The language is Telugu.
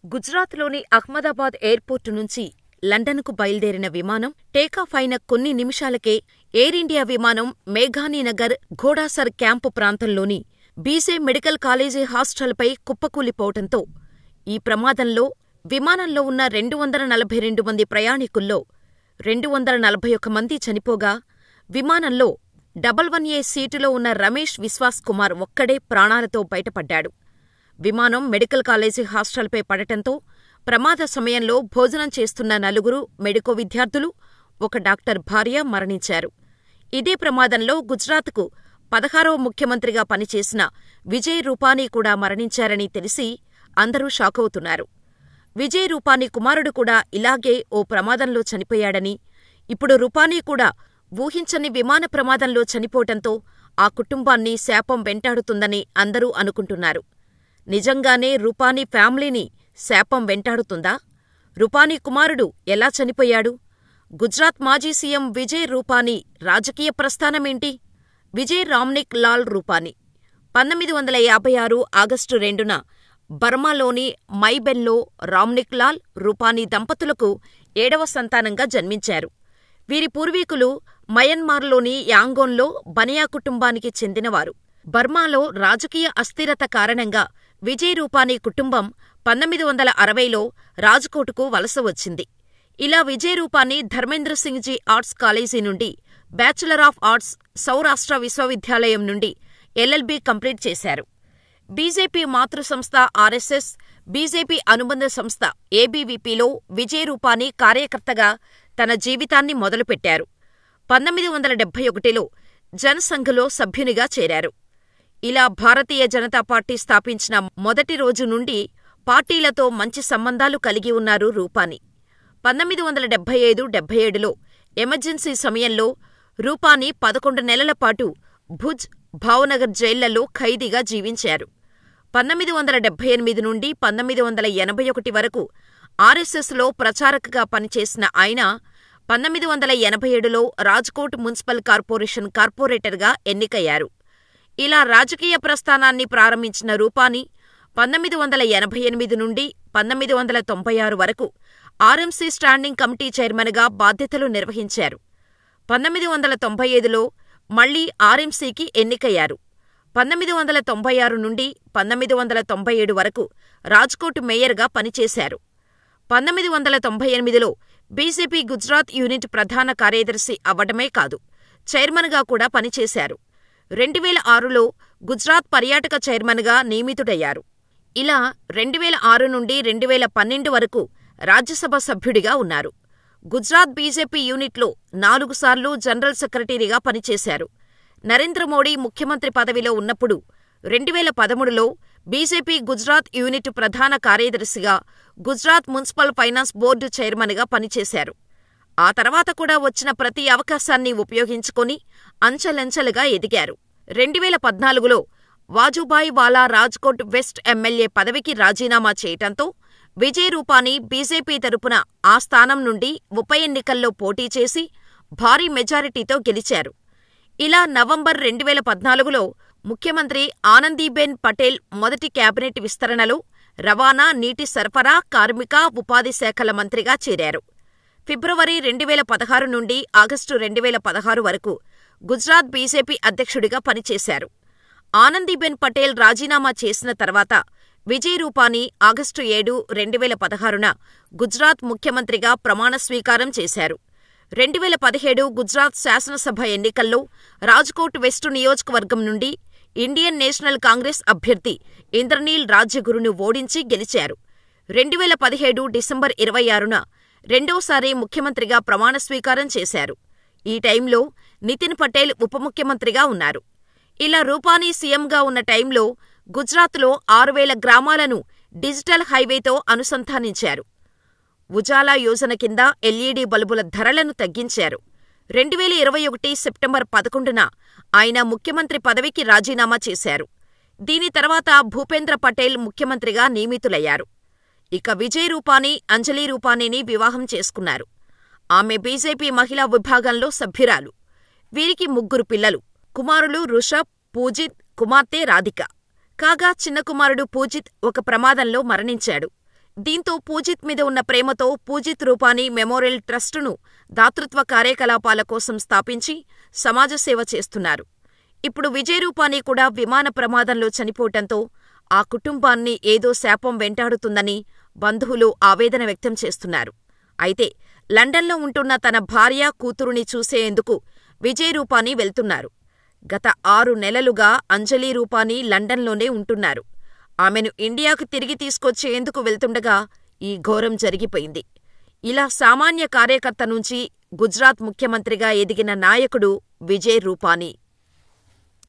గుజరాత్లోని అహ్మదాబాద్ ఎయిర్పోర్టు నుంచి లండన్కు బయలుదేరిన విమానం టేకాఫ్ అయిన కొన్ని నిమిషాలకే ఎయిర్ ఇండియా విమానం మేఘానీనగర్ ఘోడాసర్ క్యాంపు ప్రాంతంలోని బీజే మెడికల్ కాలేజీ హాస్టల్పై కుప్పకూలిపోవటంతో ఈ ప్రమాదంలో విమానంలో ఉన్న 242 మంది ప్రయాణికుల్లో 241 మంది చనిపోగా, విమానంలో 11A సీటులో ఉన్న రమేష్ విశ్వాస్ కుమార్ ఒక్కడే ప్రాణాలతో బయటపడ్డాడు. విమానం మెడికల్ కాలేజీ హాస్టల్పై పడటంతో ప్రమాద సమయంలో భోజనం చేస్తున్న 4 మెడికో విద్యార్థులు, ఒక డాక్టర్ భార్య మరణించారు. ఇదే ప్రమాదంలో గుజరాత్కు 16వ ముఖ్యమంత్రిగా పనిచేసిన విజయ్ రూపానీ కూడా మరణించారని తెలిసి అందరూ షాకవుతున్నారు. విజయ్ రూపానీ కుమారుడు కూడా ఇలాగే ఓ ప్రమాదంలో చనిపోయాడని, ఇప్పుడు రూపానీ కూడా ఊహించని విమాన ప్రమాదంలో చనిపోవటంతో ఆ కుటుంబాన్ని శాపం వెంటాడుతుందని అందరూ అనుకుంటున్నారు. నిజంగానే రూపానీ ఫ్యామిలీని శాపం వెంటాడుతుందా? రూపానీ కుమారుడు ఎలా చనిపోయాడు? గుజరాత్ మాజీ సీఎం విజయ్ రూపానీ రాజకీయ ప్రస్థానమేంటి? విజయ్ రామ్నిక్ లాల్ రూపానీ 1956 ఆగస్టు 2న బర్మాలోని మైబెన్లో రామ్నిక్ లాల్, రూపానీ దంపతులకు 7వ సంతానంగా జన్మించారు. వీరి పూర్వీకులు మయన్మార్లోని యాంగోన్లో బనియా కుటుంబానికి చెందినవారు. బర్మాలో రాజకీయ అస్థిరత కారణంగా విజయ్ రూపానీ కుటుంబం 1960లో రాజ్కోట్కు వలస వచ్చింది. ఇలా విజయ్ రూపానీ ధర్మేంద్ర సింగ్ జీ ఆర్ట్స్ కాలేజీ నుండి బ్యాచిలర్ ఆఫ్ ఆర్ట్స్, సౌరాష్ట్ర విశ్వవిద్యాలయం నుండి LLB కంప్లీట్ చేశారు. బీజేపీ మాతృ సంస్థ ఆర్ఎస్ఎస్, బీజేపీ అనుబంధ సంస్థ ఏబీవీపీలో విజయ్ రూపానీ కార్యకర్తగా తన జీవితాన్ని మొదలుపెట్టారు. 1971లో జనసంఘ్లో సభ్యునిగా చేరారు. ఇలా భారతీయ జనతా పార్టీ స్థాపించిన మొదటి రోజు నుండి పార్టీలతో మంచి సంబంధాలు కలిగి ఉన్నారు రూపానీ. 1975-77లో ఎమర్జెన్సీ సమయంలో రూపానీ 11 నెలల పాటు భుజ్, భావనగర్ జైళ్లలో ఖైదీగా జీవించారు. 1978 నుండి 1981 వరకు ఆర్ఎస్ఎస్లో ప్రచారకగా పనిచేసిన ఆయన 1987లో రాజ్కోట్ మున్సిపల్ కార్పొరేషన్ కార్పొరేటర్గా ఎన్నికయ్యారు. ఇలా రాజకీయ ప్రస్థానాన్ని ప్రారంభించిన రూపానీ 1988 నుండి 1996 వరకు ఆర్ఎంసీ స్టాండింగ్ కమిటీ చైర్మన్గా బాధ్యతలు నిర్వహించారు. 1995లో మళ్లీ ఆర్ఎంసీకి ఎన్నికయ్యారు. 1996 నుండి 1997 వరకు రాజ్కోట్ మేయర్గా పనిచేశారు. 1998లో బీజేపీ గుజరాత్ యూనిట్ ప్రధాన కార్యదర్శి అవ్వడమే కాదు, చైర్మన్గా కూడా పనిచేశారు. 2006లో గుజరాత్ పర్యాటక చైర్మన్గా నియమితుడయ్యారు. ఇలా 2006 నుండి 2012 వరకు రాజ్యసభ సభ్యుడిగా ఉన్నారు. గుజరాత్ బీజేపీ యూనిట్లో 4 సార్లు జనరల్ సెక్రటరీగా పనిచేశారు. నరేంద్ర మోడీ ముఖ్యమంత్రి పదవిలో ఉన్నప్పుడు 2013లో బీజేపీ గుజరాత్ యూనిట్ ప్రధాన కార్యదర్శిగా, గుజరాత్ మున్సిపల్ ఫైనాన్స్ బోర్డు చైర్మన్గా పనిచేశారు. ఆ తర్వాత కూడా వచ్చిన ప్రతి అవకాశాన్ని ఉపయోగించుకొని అంచెలంచెలుగా ఎదిగారు. 2014లో వాజుభాయ్ వాలా రాజ్కోట్ వెస్ట్ ఎమ్మెల్యే పదవికి రాజీనామా చేయటంతో విజయ్ రూపానీ బీజేపీ తరపున ఆ స్థానం నుండి ఉప ఎన్నికల్లో పోటీ చేసి భారీ మెజారిటీతో గెలిచారు. ఇలా నవంబర్ 2014లో ముఖ్యమంత్రి ఆనందీబెన్ పటేల్ మొదటి కేబినెట్ విస్తరణలో రవాణా, నీటి సరఫరా, కార్మిక, ఉపాధి శాఖల మంత్రిగా చేరారు. ఫిబ్రవరి 2016 నుండి ఆగస్టు 2016 వరకు గుజరాత్ బీజేపీ అధ్యక్షుడిగా పనిచేశారు. ఆనందీబెన్ పటేల్ రాజీనామా చేసిన తర్వాత విజయ్ రూపానీ ఆగస్టు 7, 2016న గుజరాత్ ముఖ్యమంత్రిగా ప్రమాణ స్వీకారం చేశారు. 2017 గుజరాత్ శాసనసభ ఎన్నికల్లో రాజ్కోట్ వెస్టు నియోజకవర్గం నుండి ఇండియన్ నేషనల్ కాంగ్రెస్ అభ్యర్థి ఇంద్రనీల్ రాజ్యగురును ఓడించి గెలిచారు. 2017 డిసెంబర్ 26న రెండోసారి ముఖ్యమంత్రిగా ప్రమాణ స్వీకారం చేశారు. ఈ టైంలో నితిన్ పటేల్ ఉప ముఖ్యమంత్రిగా ఉన్నారు. ఇలా రూపానీ సీఎంగా ఉన్న టైంలో గుజరాత్లో 6000 గ్రామాలను డిజిటల్ హైవేతో అనుసంధానించారు. ఉజాలా యోజన కింద ఎల్ఈడీ బల్బుల ధరలను తగ్గించారు. 2021 సెప్టెంబర్ 11న ఆయన ముఖ్యమంత్రి పదవికి రాజీనామా చేశారు. దీని తర్వాత భూపేంద్ర పటేల్ ముఖ్యమంత్రిగా నియమితులయ్యారు. ఇక విజయ్ రూపానీ అంజలి రూపానీని వివాహం చేసుకున్నారు. ఆమె బీజేపీ మహిళా విభాగంలో సభ్యురాలు. వీరికి 3 పిల్లలు. కుమారులు రుషభ్, పూజిత్, కుమార్తె రాధిక. కాగా చిన్న కుమారుడు పూజిత్ ఒక ప్రమాదంలో మరణించాడు. దీంతో పూజిత్ మీద ఉన్న ప్రేమతో పూజిత్ రూపానీ మెమోరియల్ ట్రస్టును దాతృత్వ కార్యకలాపాల కోసం స్థాపించి సమాజసేవ చేస్తున్నారు. ఇప్పుడు విజయ్ రూపానీ కూడా విమాన ప్రమాదంలో చనిపోవటంతో ఆ కుటుంబాన్ని ఏదో శాపం వెంటాడుతుందని బంధువులు ఆవేదన వ్యక్తం చేస్తున్నారు. అయితే లండన్లో ఉంటున్న తన భార్య, కూతురుని చూసేందుకు విజయ్ రూపానీ వెళ్తున్నారు. గత 6 నెలలుగా అంజలి రూపానీ లండన్లోనే ఉంటున్నారు. ఆమెను ఇండియాకు తిరిగి తీసుకొచ్చేందుకు వెళ్తుండగా ఈ ఘోరం జరిగిపోయింది. ఇలా సామాన్య కార్యకర్త నుంచి గుజరాత్ ముఖ్యమంత్రిగా ఎదిగిన నాయకుడు విజయ్ రూపానీ.